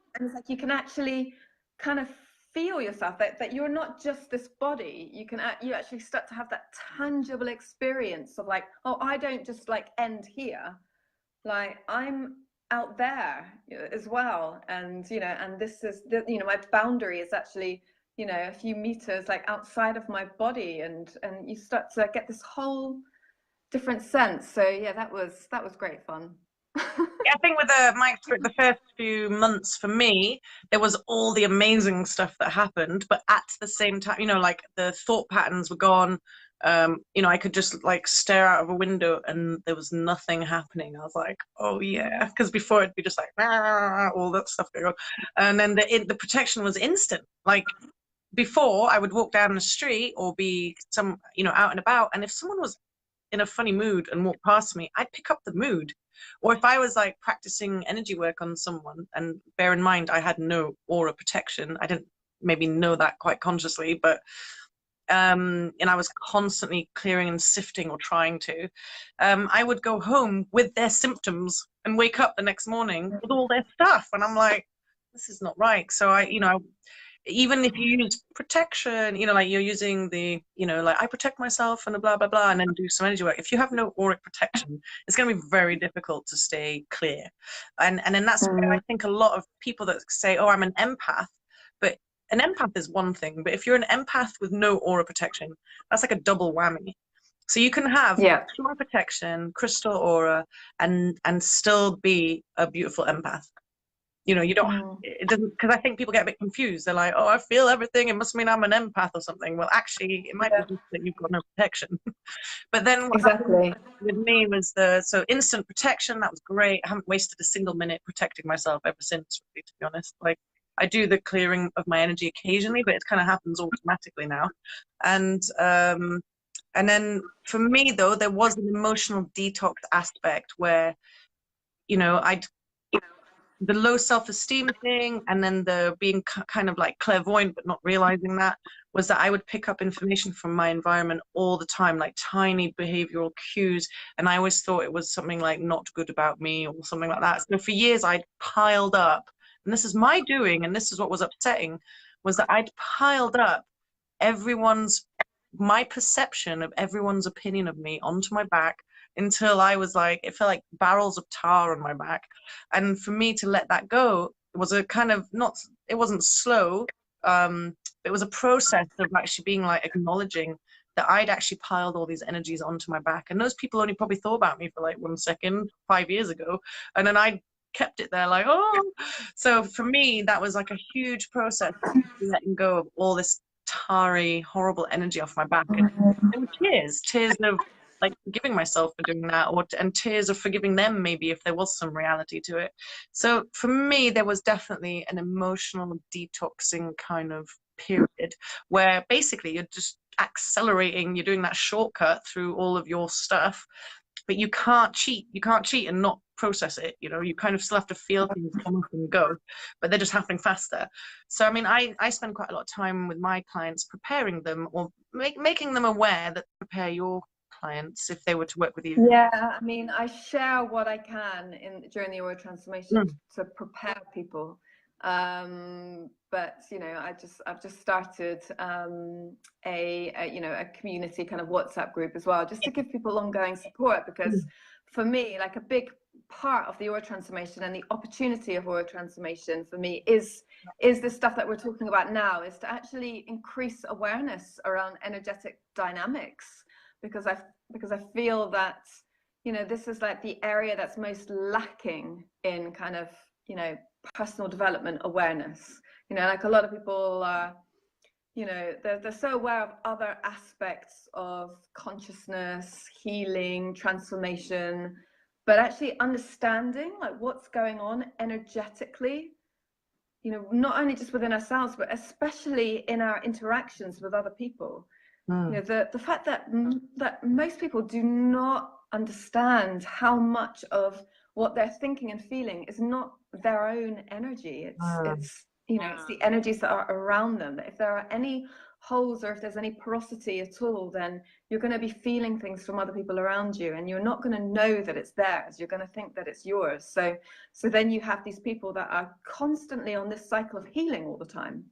you can actually kind of feel yourself, that you're not just this body. You actually start to have that tangible experience of like, oh, I don't just like end here, like I'm out there as well, and you know, and this is the, you know, my boundary is actually, you know, a few meters like outside of my body, and you start to get this whole different sense. So yeah, that was great fun. I think with the first few months for me, there was all the amazing stuff that happened, but at the same time, you know, like the thought patterns were gone. You know, I could just like stare out of a window and there was nothing happening. I was like, oh yeah, because before it'd be just like all that stuff going on, and then the protection was instant. Like before, I would walk down the street or be you know, out and about, and if someone was in a funny mood and walked past me, I'd pick up the mood. Or if I was like practicing energy work on someone, and bear in mind, I had no aura protection. I didn't maybe know that quite consciously, but and I was constantly clearing and sifting or trying to, I would go home with their symptoms and wake up the next morning with all their stuff. And I'm like, this is not right. So I, you know, even if you use protection, you know, like you're using the, you know, like I protect myself and blah, blah, blah, and then do some energy work. If you have no auric protection, it's going to be very difficult to stay clear. And then that's where I think a lot of people that say, oh, I'm an empath, but an empath is one thing, but if you're an empath with no aura protection, that's like a double whammy. So you can have aura protection, crystal aura, and still be a beautiful empath. You know, you don't, Mm. it doesn't, because I think people get a bit confused. They're like, oh, I feel everything. It must mean I'm an empath or something. Well, actually, it might be Yeah, just that you've got no protection. But then what happened exactly. with me was so instant protection. That was great. I haven't wasted a single minute protecting myself ever since, really, to be honest. Like, I do the clearing of my energy occasionally, but it kind of happens automatically now. And then for me, though, there was an emotional detox aspect where, you know, the low self-esteem thing, and then the being kind of like clairvoyant but not realizing that, was that I would pick up information from my environment all the time, like tiny behavioral cues, and I always thought it was something like not good about me or something like that. So for years I'd piled up, and this is my doing, and this is what was upsetting, was that I'd piled up everyone's my perception of everyone's opinion of me onto my back until I was like, it felt like barrels of tar on my back. And for me to let that go was a kind of not, it wasn't slow. It was a process of actually being like acknowledging that I'd actually piled all these energies onto my back. And those people only probably thought about me for like 1 second, 5 years ago. And then I kept it there like, oh. So for me, that was like a huge process, letting go of all this tarry, horrible energy off my back. And tears of like forgiving myself for doing that, and tears of forgiving them, maybe, if there was some reality to it. So for me, there was definitely an emotional detoxing kind of period where basically you're just accelerating, you're doing that shortcut through all of your stuff, but you can't cheat. You can't cheat and not process it. You know, you kind of still have to feel things come up and go, but they're just happening faster. So, I mean, I spend quite a lot of time with my clients preparing them, or making them aware that prepare your clients if they were to work with you. Yeah, I mean, I share what I can during the aura transformation to prepare people. But you know, I've just started a community kind of WhatsApp group as well, just to give people ongoing support, because for me, like, a big part of the aura transformation and the opportunity of aura transformation for me is this stuff that we're talking about now, is to actually increase awareness around energetic dynamics, because I feel that, you know, this is like the area that's most lacking in kind of, you know, personal development awareness. You know, like, a lot of people are, you know, they're so aware of other aspects of consciousness, healing, transformation, but actually understanding like what's going on energetically, you know, not only just within ourselves, but especially in our interactions with other people. You know, the fact that most people do not understand how much of what they're thinking and feeling is not their own energy. It's you know, it's the energies that are around them. That if there are any holes, or if there's any porosity at all, then you're going to be feeling things from other people around you, and you're not going to know that it's theirs. You're going to think that it's yours. So then you have these people that are constantly on this cycle of healing all the time.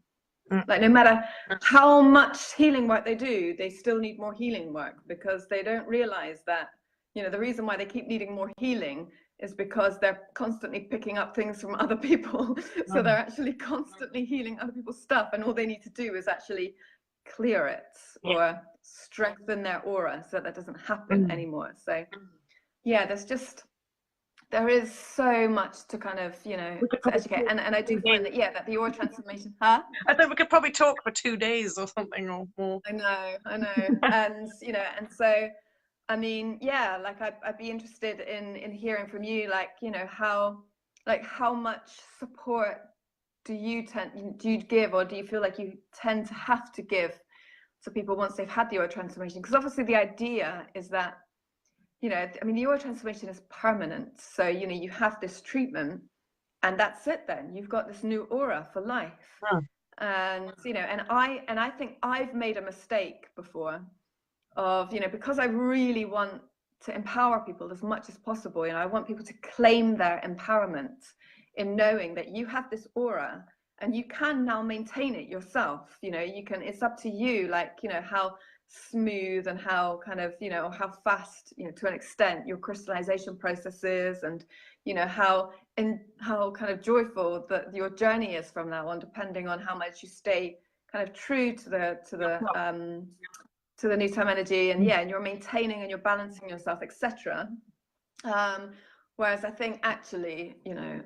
Like, no matter how much healing work they do, they still need more healing work, because they don't realize that, you know, the reason why they keep needing more healing is because they're constantly picking up things from other people. So they're actually constantly healing other people's stuff, and all they need to do is actually clear it or strengthen their aura so that doesn't happen anymore. So yeah, there is so much to kind of, you know, to educate. And I do find that, yeah, that the aura transformation, I think we could probably talk for 2 days or something, or more. I know. And, you know, and so, I mean, yeah, like, I'd be interested in hearing from you, like, you know, how much support do you give, or do you feel like you tend to have to give to people once they've had the aura transformation? Because obviously the idea is that, you know, I mean, the aura transformation is permanent. So, you know, you have this treatment and that's it then. You've got this new aura for life. And, you know, and I think I've made a mistake before of, you know, because I really want to empower people as much as possible. You know, I want people to claim their empowerment in knowing that you have this aura and you can now maintain it yourself. You know, you can, it's up to you, like, you know, how smooth and how kind of, you know, how fast, you know, to an extent, your crystallization processes, and, you know, how kind of joyful that your journey is from now on, depending on how much you stay kind of true to the new time energy, and yeah, and you're maintaining and you're balancing yourself, etc. Whereas I think actually, you know,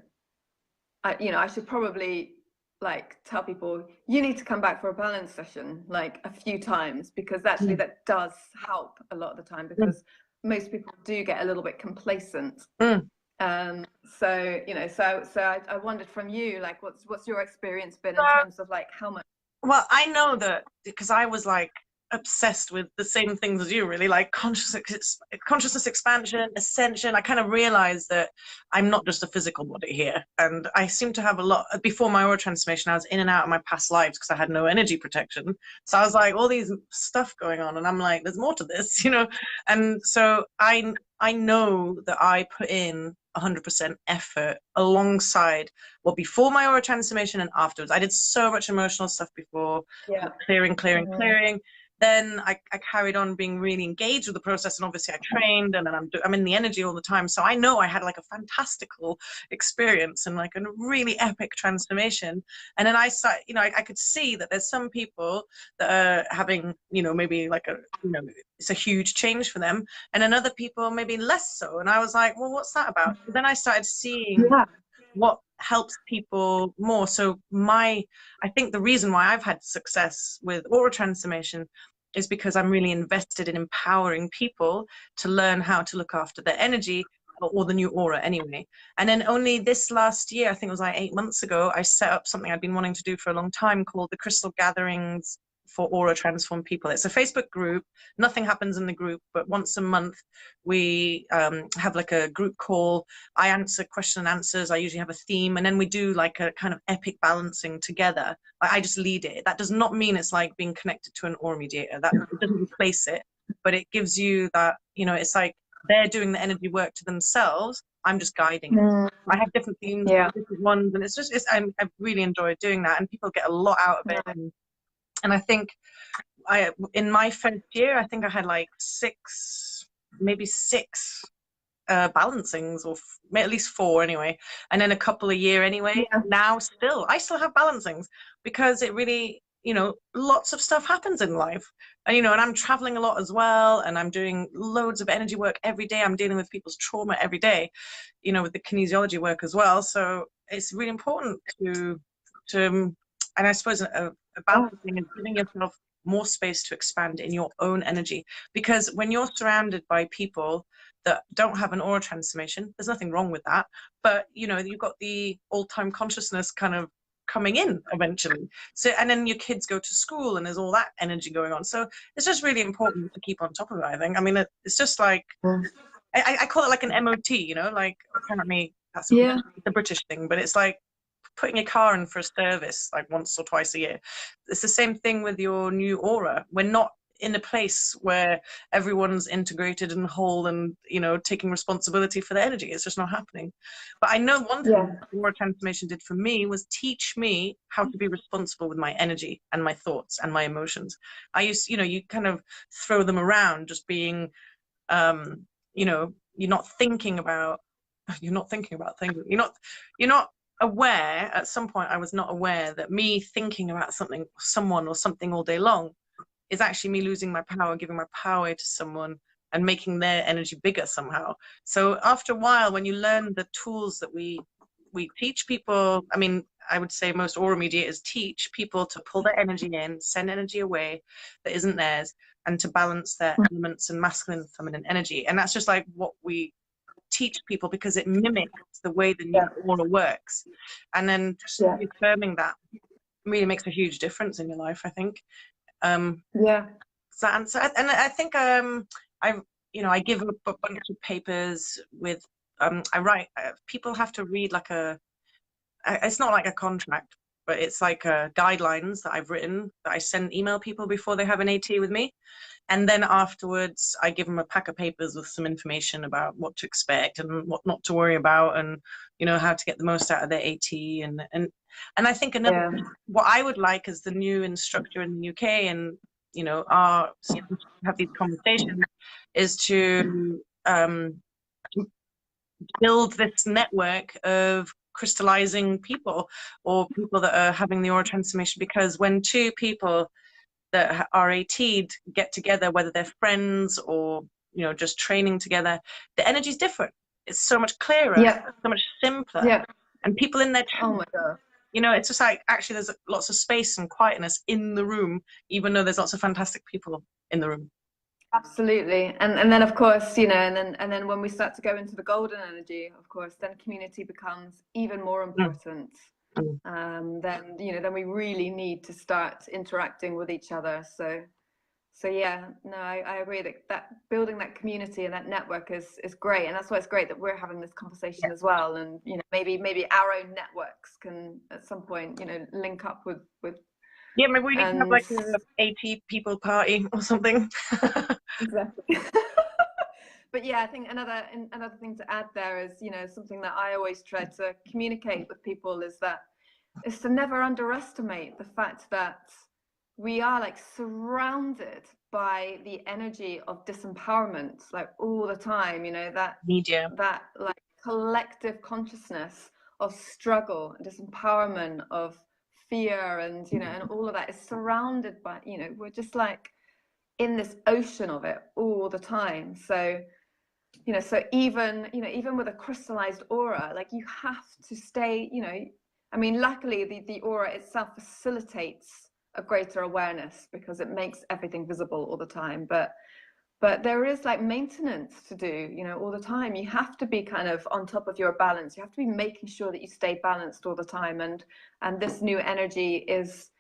I should probably like tell people you need to come back for a balance session like a few times, because actually that does help a lot of the time, because most people do get a little bit complacent. So I wondered from you, like, what's your experience been in terms of like how much? Well, I know that because I was like obsessed with the same things as you, really, like consciousness expansion, ascension. I kind of realized that I'm not just a physical body here, and I seem to have a lot. Before my aura transformation, I was in and out of my past lives because I had no energy protection. So I was like, all these stuff going on, and I'm like, there's more to this, you know. And so I know that I put in 100% effort alongside, well, before my aura transformation and afterwards. I did so much emotional stuff before, clearing. Then I carried on being really engaged with the process, and obviously I trained, and then I'm in the energy all the time. So I know I had like a fantastical experience and like a really epic transformation. And then I started, I could see that there's some people that are having, maybe like it's a huge change for them, and then other people maybe less so. And I was like, well, what's that about? But then I started seeing what helps people more. So I think the reason why I've had success with aura transformation is because I'm really invested in empowering people to learn how to look after their energy, or the new aura anyway. And then only this last year, I think it was like 8 months ago, I set up something I'd been wanting to do for a long time called the Crystal Gatherings for Aura Transformed People. It's a Facebook group. Nothing happens in the group, but once a month we have like a group call. I answer question and answers. I usually have a theme, and then we do like a kind of epic balancing together. I just lead it. That does not mean it's like being connected to an aura mediator. That doesn't replace it, but it gives you that, it's like they're doing the energy work to themselves. I'm just guiding it. I have different themes, different ones, and I really enjoy doing that, and people get a lot out of it. And I think in my first year, I think I had like maybe six balancings, or at least 4 anyway, and then a couple a year anyway. Now I still have balancings, because it really, lots of stuff happens in life, and and I'm traveling a lot as well, and I'm doing loads of energy work every day. I'm dealing with people's trauma every day, with the kinesiology work as well. So it's really important to and I suppose a balancing is giving yourself more space to expand in your own energy, because when you're surrounded by people that don't have an aura transformation, there's nothing wrong with that, but you've got the all-time consciousness kind of coming in eventually. So, and then your kids go to school and there's all that energy going on. So it's just really important to keep on top of it, I think. I mean, it's just like, I call it like an MOT, like apparently that's the British thing, but it's like putting your car in for a service like once or twice a year. It's the same thing with your new aura. We're not in a place where everyone's integrated and whole and taking responsibility for their energy. It's just not happening. But I know one thing aura transformation did for me was teach me how to be responsible with my energy and my thoughts and my emotions. I used, you kind of throw them around, just being you're not thinking about things. You're not aware. At some point I was not aware that me thinking about someone or something all day long is actually me losing my power, giving my power to someone and making their energy bigger somehow. So after a while, when you learn the tools that we teach people, I mean, I would say most aura mediators teach people to pull their energy in, send energy away that isn't theirs, and to balance their elements and masculine and feminine energy. And that's just like what we teach people, because it mimics the way the new aura works. And then just affirming that really makes a huge difference in your life, I think. So answer, and I think I give a bunch of papers with I write, people have to read like it's not like a contract, but it's like guidelines that I've written that I email people before they have an AT with me. And then afterwards, I give them a pack of papers with some information about what to expect and what not to worry about, and how to get the most out of their AT. And I think what I would like as the new instructor in the UK, and have these conversations, is to build this network of crystallizing people, or people that are having the aura transformation. Because when 2 people that are AT'd get together, whether they're friends or just training together, the energy's different. It's so much clearer, so much simpler. and people in their Oh truth. my God. You know, it's just like actually there's lots of space and quietness in the room, even though there's lots of fantastic people in the room. Absolutely. And then of course, you know, and then when we start to go into the golden energy, of course, then community becomes even more important. Then, you know, then we really need to start interacting with each other. So yeah, no, I agree that building that community and that network is great, and that's why it's great that we're having this conversation as well. And you know, maybe our own networks can at some point, you know, link up with. Yeah, maybe we need to have like a 80 people party or something. Exactly. But yeah, I think another thing to add there is, you know, something that I always try to communicate with people is to never underestimate the fact that we are like surrounded by the energy of disempowerment, like all the time, you know, that media, that like collective consciousness of struggle and disempowerment, of fear, and you know, and all of that is surrounded by, you know, we're just like in this ocean of it all the time. So you know, so even, you know, even with a crystallized aura, like you have to stay, you know, I mean, luckily the aura itself facilitates a greater awareness because it makes everything visible all the time. But there is like maintenance to do, you know, all the time. You have to be kind of on top of your balance. You have to be making sure that you stay balanced all the time. And this new energy is,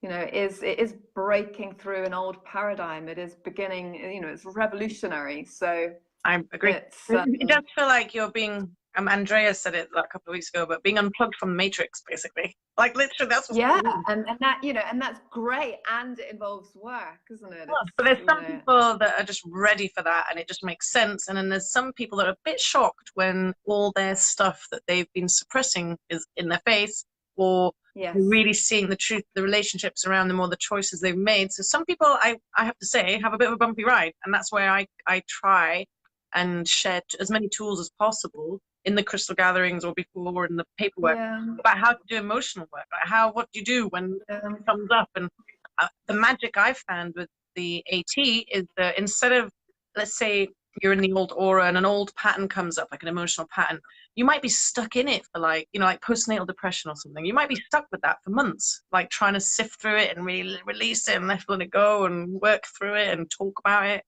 you know, it is breaking through an old paradigm. It is beginning, you know, it's revolutionary. So I agree. It does feel like you're being, Andrea said it a couple of weeks ago, but being unplugged from the matrix, basically. Like literally, that's what's yeah, and that, you know, and that's great, and it involves work, isn't it? But there's some people that are just ready for that, and it just makes sense. And then there's some people that are a bit shocked when all their stuff that they've been suppressing is in their face, or really seeing the truth, the relationships around them, or the choices they've made. So some people, I have to say, have a bit of a bumpy ride, and that's where I try and share as many tools as possible in the crystal gatherings or before in the paperwork about how to do emotional work, like what do you do when it comes up. And the magic I've found with the AT is that instead of, let's say you're in the old aura and an old pattern comes up, like an emotional pattern, you might be stuck in it for like, you know, like postnatal depression or something. You might be stuck with that for months, like trying to sift through it and really release it and let it go and work through it and talk about it.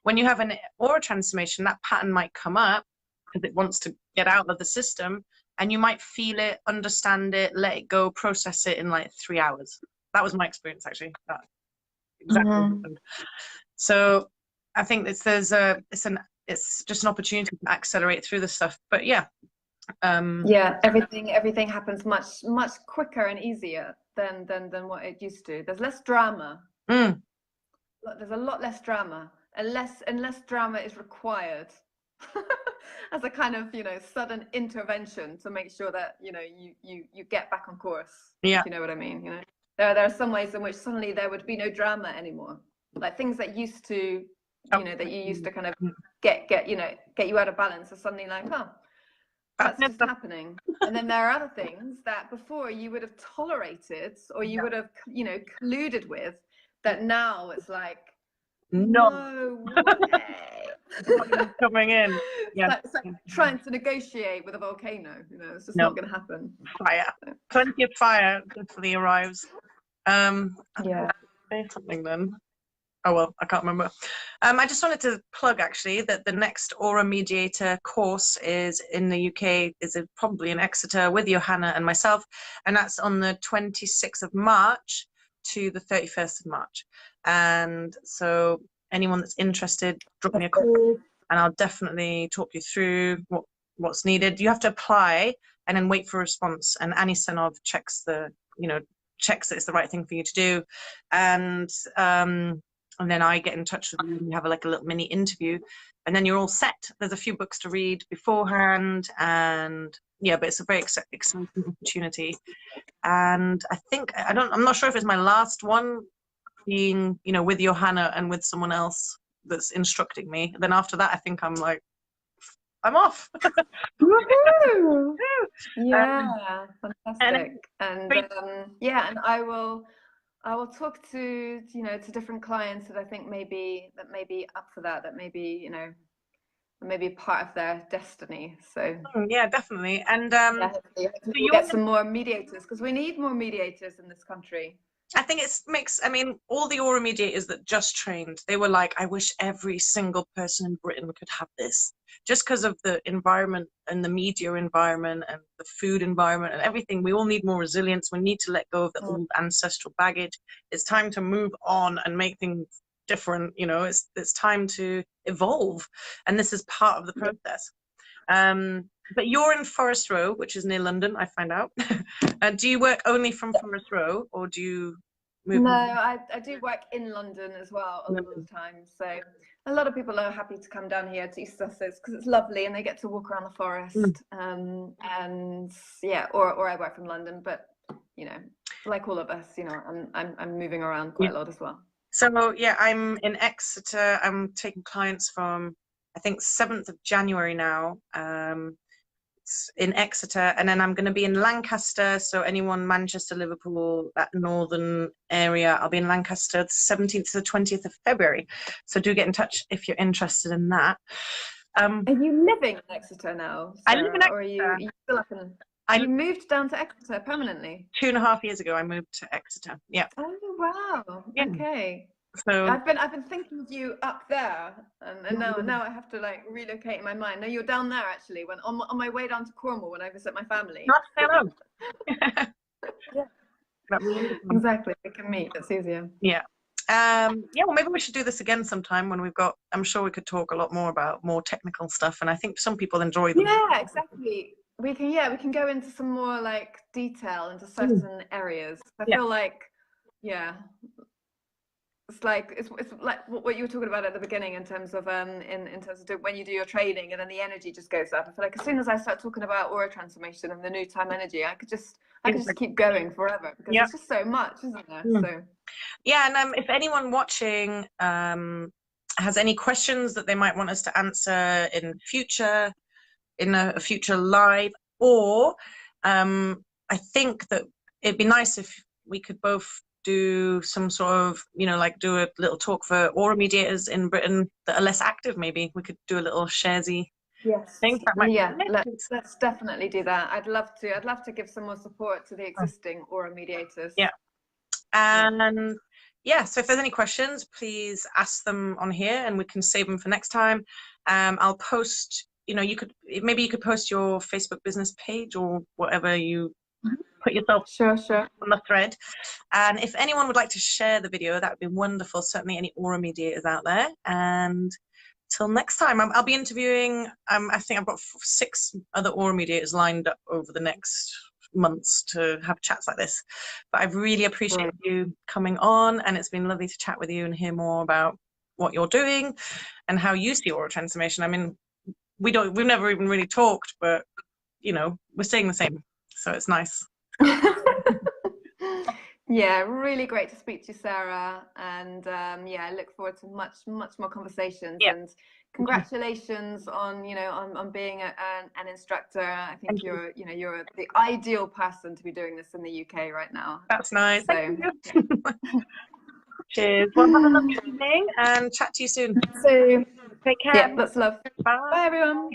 When you have an aura transformation, that pattern might come up because it wants to get out of the system, and you might feel it, understand it, let it go, process it in like 3 hours. That was my experience, actually. That exactly happened. So I think it's just an opportunity to accelerate through this stuff. But yeah. Everything happens much quicker and easier than what it used to. There's less drama. There's a lot less drama. And less drama is required as a kind of, you know, sudden intervention to make sure that, you know, you get back on course. If you know what I mean. You know, there are some ways in which suddenly there would be no drama anymore, like things that used to, you know, that you used to kind of get you out of balance are suddenly like, oh, that's just happening. And then there are other things that before you would have tolerated or you would have, you know, colluded with, that now it's like, no way. Coming in. It's like trying to negotiate with a volcano, you know, it's just not going to happen. Fire. Plenty of fire definitely arrives. Say something then. Oh well, I can't remember. I just wanted to plug actually that the next Aura Mediator course is in the UK, probably in Exeter with Johanna and myself, and that's on the 26th of March to the 31st of March. And so anyone that's interested, drop me a call and I'll definitely talk you through what's needed. You have to apply and then wait for a response. And Annie Senov checks that it's the right thing for you to do. And then I get in touch with you and we have like a little mini interview, and then you're all set. There's a few books to read beforehand, and but it's a very exciting opportunity. And I think I'm not sure if it's my last one, being, you know, with Johanna and with someone else that's instructing me. Then after that, I think I'm like, I'm off. Woohoo! Yeah, fantastic. And I will talk to different clients that I think maybe up for that maybe, you know, maybe part of their destiny. So Yeah, definitely. And yeah, hopefully so we'll get some more mediators, because we need more mediators in this country. I think it's mixed. I mean, all the aura mediators that just trained, they were like, I wish every single person in Britain could have this, just because of the environment and the media environment and the food environment and everything. We all need more resilience. We need to let go of the old ancestral baggage. It's time to move on and make things different. You know, it's time to evolve, and this is part of the process. But you're in Forest Row, which is near London, I find out. Do you work only from Forest Row, or do you move? No, I do work in London as well a lot of the time. So a lot of people are happy to come down here to East Sussex because it's lovely and they get to walk around the forest. And yeah, or I work from London, but you know, like all of us, you know, I'm moving around quite a lot as well. So yeah, I'm in Exeter. I'm taking clients from, I think, 7th of January now. In Exeter, and then I'm going to be in Lancaster. So anyone Manchester, Liverpool, that northern area, I'll be in Lancaster the 17th to the 20th of February. So do get in touch if you're interested in that. Are you living in Exeter now, Sarah? I live in Exeter. Or are you still up in? You moved down to Exeter permanently? 2.5 years ago, I moved to Exeter. Yeah. Oh wow. Yeah. Okay. So I've been thinking of you up there, and now I have to like relocate in my mind. No, you're down there actually. When on my way down to Cornwall when I visit my family. Hello. Yeah. Exactly. We can meet. It's easier. Yeah. Yeah. Well, maybe we should do this again sometime when we've got. I'm sure we could talk a lot more about more technical stuff, and I think some people enjoy them. Yeah, exactly. We can go into some more like detail into certain areas. I feel like, yeah. It's like what you were talking about at the beginning in terms of in terms of when you do your training and then the energy just goes up. I feel like as soon as I start talking about aura transformation and the new time energy, I could just keep going forever because it's just so much, isn't there? So yeah, and if anyone watching has any questions that they might want us to answer in a future live, or I think that it'd be nice if we could both do some sort of, you know, like do a little talk for aura mediators in Britain that are less active. Maybe we could do a little sharesy thing. Yeah, let's definitely do that. I'd love to give some more support to the existing aura mediators. Yeah. And yeah, so if there's any questions, please ask them on here and we can save them for next time. I'll post, you know, you could post your Facebook business page or whatever you put yourself on the thread. And if anyone would like to share the video, that would be wonderful. Certainly any aura mediators out there. And till next time, I'll be interviewing, I think I've got 6 other aura mediators lined up over the next months to have chats like this. But I really appreciate you coming on, and it's been lovely to chat with you and hear more about what you're doing and how you see aura transformation. I mean, we've never even really talked, but you know, we're saying the same, so it's nice. Yeah, really great to speak to you, Sarah, and yeah, I look forward to much more conversations. And congratulations on on being an instructor. I think you're the ideal person to be doing this in the UK right now. That's nice. So, cheers. Well, have a lovely evening and chat to you soon. So take care. Yeah, that's love. Bye. Bye everyone.